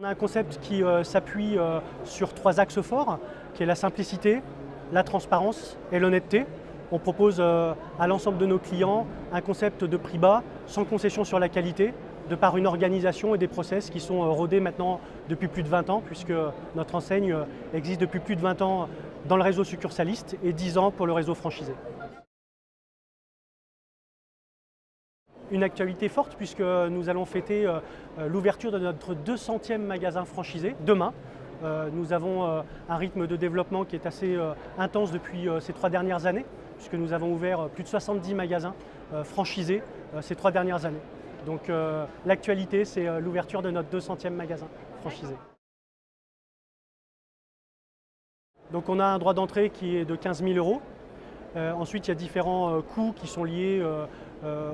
On a un concept qui s'appuie sur 3 axes forts, qui est la simplicité, la transparence et l'honnêteté. On propose à l'ensemble de nos clients un concept de prix bas, sans concession sur la qualité, de par une organisation et des process qui sont rodés maintenant depuis plus de 20 ans, puisque notre enseigne existe depuis plus de 20 ans dans le réseau succursaliste et 10 ans pour le réseau franchisé. Une actualité forte puisque nous allons fêter l'ouverture de notre 200e magasin franchisé demain. Nous avons un rythme de développement qui est assez intense depuis ces 3 dernières années, puisque nous avons ouvert plus de 70 magasins franchisés ces 3 dernières années. Donc l'actualité, c'est l'ouverture de notre 200e magasin franchisé. Donc on a un droit d'entrée qui est de 15 000 €. Ensuite, il y a différents coûts qui sont liés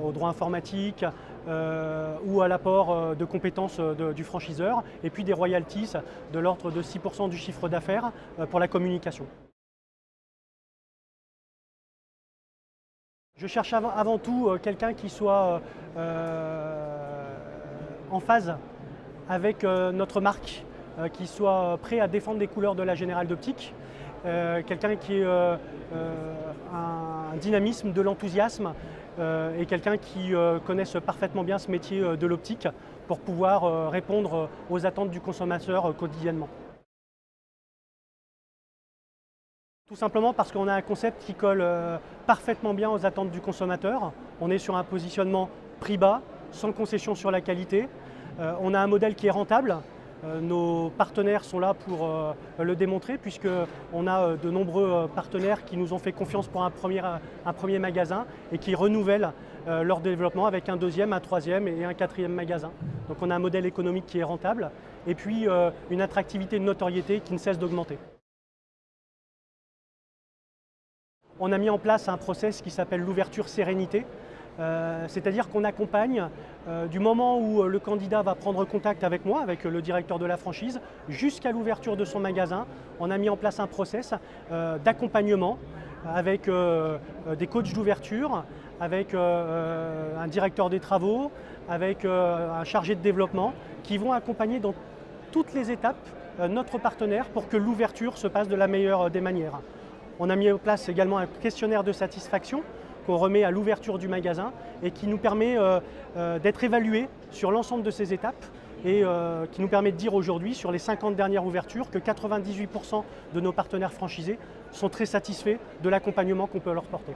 au droit informatique ou à l'apport de compétences du franchiseur, et puis des royalties de l'ordre de 6% du chiffre d'affaires pour la communication. Je cherche avant tout quelqu'un qui soit en phase avec notre marque, qui soit prêt à défendre les couleurs de la Générale d'Optique, quelqu'un qui ait un dynamisme, de l'enthousiasme, et quelqu'un qui connaisse parfaitement bien ce métier de l'optique pour pouvoir répondre aux attentes du consommateur quotidiennement. Tout simplement parce qu'on a un concept qui colle parfaitement bien aux attentes du consommateur. On est sur un positionnement prix bas, sans concession sur la qualité. On a un modèle qui est rentable. Nos partenaires sont là pour le démontrer, puisqu'on a de nombreux partenaires qui nous ont fait confiance pour un premier magasin et qui renouvellent leur développement avec un 2e, un 3e et un 4e magasin. Donc on a un modèle économique qui est rentable et puis une attractivité, une notoriété qui ne cesse d'augmenter. On a mis en place un process qui s'appelle l'ouverture sérénité. C'est-à-dire qu'on accompagne du moment où le candidat va prendre contact avec moi, avec le directeur de la franchise, jusqu'à l'ouverture de son magasin. On a mis en place un process d'accompagnement avec des coachs d'ouverture, avec un directeur des travaux, avec un chargé de développement, qui vont accompagner dans toutes les étapes notre partenaire pour que l'ouverture se passe de la meilleure des manières. On a mis en place également un questionnaire de satisfaction qu'on remet à l'ouverture du magasin et qui nous permet d'être évalué sur l'ensemble de ces étapes et qui nous permet de dire aujourd'hui, sur les 50 dernières ouvertures, que 98% de nos partenaires franchisés sont très satisfaits de l'accompagnement qu'on peut leur porter.